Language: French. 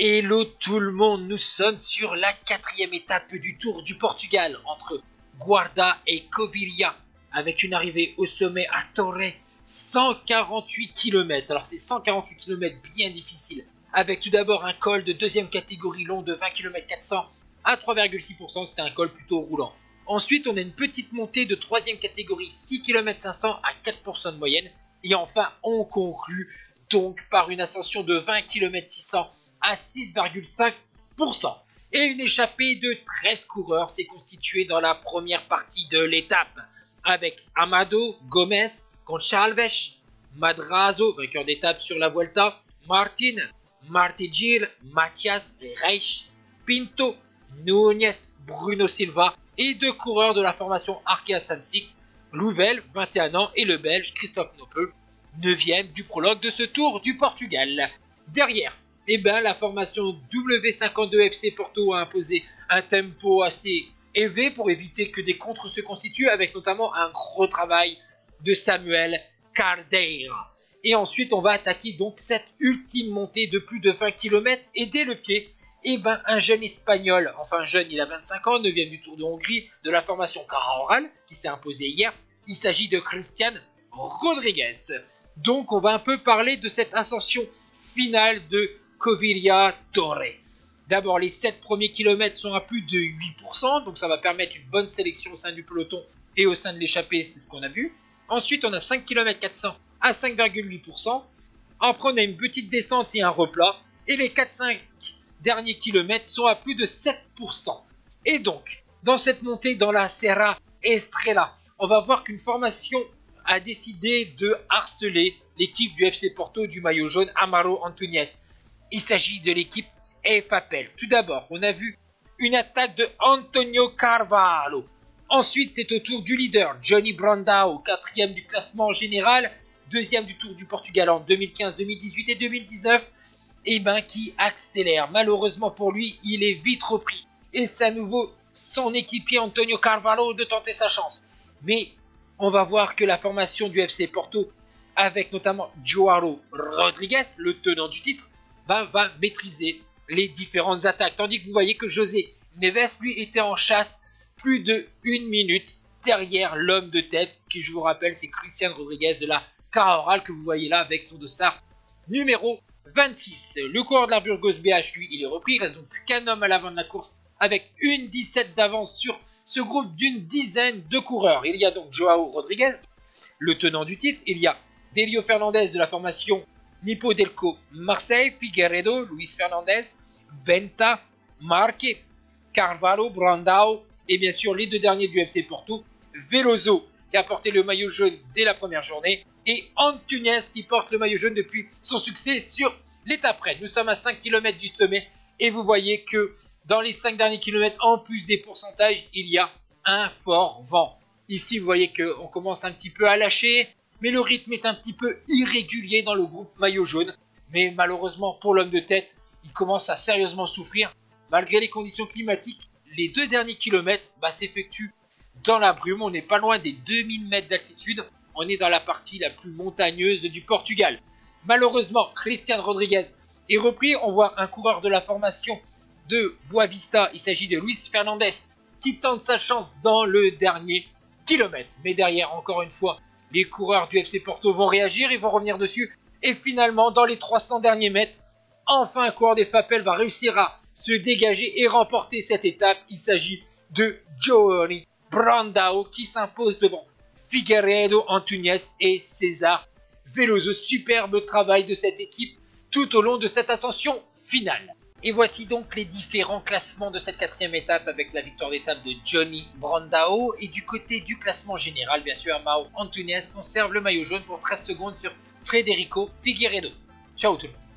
Hello tout le monde, nous sommes sur la 4e étape du Tour du Portugal entre Guarda et Covilhã avec une arrivée au sommet à Torre, 148 km. Alors c'est 148 km bien difficile, avec tout d'abord un col de deuxième catégorie long de 20 km 400 à 3,6%, c'était un col plutôt roulant. Ensuite on a une petite montée de 3e catégorie 6 km 500 à 4% de moyenne. Et enfin on conclut donc par une ascension de 20 km 600 à 6,5%. Et une échappée de 13 coureurs s'est constituée dans la première partie de l'étape, avec Amado, Gomes, Gonçalves, Madrazo, vainqueur d'étape sur la Vuelta, Martin, Martigir, Matias, Reich, Pinto, Núñez, Bruno Silva et deux coureurs de la formation Arkea Samsic, Louvel, 21 ans, et le Belge Christophe Nopel, 9e du prologue de ce Tour du Portugal. Derrière, la formation W52 FC Porto a imposé un tempo assez élevé pour éviter que des contres se constituent, avec notamment un gros travail de Samuel Cardeira. Et ensuite, on va attaquer donc cette ultime montée de plus de 20 km et dès le pied, un jeune espagnol, enfin jeune, il a 25 ans, 9e du Tour de Hongrie, de la formation Caja qui s'est imposé hier. Il s'agit de Cristian Rodriguez. Donc, on va un peu parler de cette ascension finale de Covilhã Torre. D'abord, les 7 premiers kilomètres sont à plus de 8%, donc ça va permettre une bonne sélection au sein du peloton et au sein de l'échappée, c'est ce qu'on a vu. Ensuite, on a 5 km 400 à 5,8%. Après, on a une petite descente et un replat. Et les 4-5 derniers kilomètres sont à plus de 7%. Et donc, dans cette montée dans la Serra Estrela, on va voir qu'une formation a décidé de harceler l'équipe du FC Porto du maillot jaune, Amaro Antunes. Il s'agit de l'équipe EFAPEL. Tout d'abord, on a vu une attaque de Antonio Carvalho. Ensuite, c'est au tour du leader, Johnny Brandao, 4e du classement général, 2e du Tour du Portugal en 2015, 2018 et 2019, qui accélère. Malheureusement pour lui, il est vite repris. Et c'est à nouveau son équipier Antonio Carvalho de tenter sa chance. Mais on va voir que la formation du FC Porto, avec notamment João Rodrigues, le tenant du titre, va maîtriser les différentes attaques. Tandis que vous voyez que José Neves, lui, était en chasse plus de 1 minute derrière l'homme de tête, qui, je vous rappelle, c'est Cristian Rodriguez de la Caja que vous voyez là avec son dossard numéro 26. Le coureur de la Burgos BH, lui, il est repris. Il reste donc plus qu'un homme à l'avant de la course avec une 17 d'avance sur ce groupe d'une dizaine de coureurs. Il y a donc João Rodriguez, le tenant du titre. Il y a Delio Fernandez de la formation Nippo Delco Marseille, Figueiredo, Luis Fernandez, Benta, Marque, Carvalho, Brandao et bien sûr les deux derniers du FC Porto, Veloso qui a porté le maillot jaune dès la première journée et Antunes qui porte le maillot jaune depuis son succès sur l'étape reine. Nous sommes à 5 km du sommet et vous voyez que dans les 5 derniers kilomètres, en plus des pourcentages, il y a un fort vent. Ici, vous voyez qu'on commence un petit peu à lâcher, mais le rythme est un petit peu irrégulier dans le groupe maillot jaune. Mais malheureusement pour l'homme de tête, il commence à sérieusement souffrir. Malgré les conditions climatiques, les 2 derniers kilomètres s'effectuent dans la brume. On n'est pas loin des 2000 mètres d'altitude. On est dans la partie la plus montagneuse du Portugal. Malheureusement, Cristian Rodriguez est repris. On voit un coureur de la formation de Boavista. Il s'agit de Luis Fernandez qui tente sa chance dans le dernier kilomètre. Mais derrière, encore une fois, les coureurs du FC Porto vont réagir, ils vont revenir dessus. Et finalement, dans les 300 derniers mètres, enfin un coureur des FAPEL va réussir à se dégager et remporter cette étape. Il s'agit de Johnny Brandao qui s'impose devant Figueiredo, Antunes et César Veloso. Superbe travail de cette équipe tout au long de cette ascension finale. Et voici donc les différents classements de cette 4e étape avec la victoire d'étape de Johnny Brandao. Et du côté du classement général, bien sûr, Amaro Antunes conserve le maillot jaune pour 13 secondes sur Federico Figueiredo. Ciao tout le monde.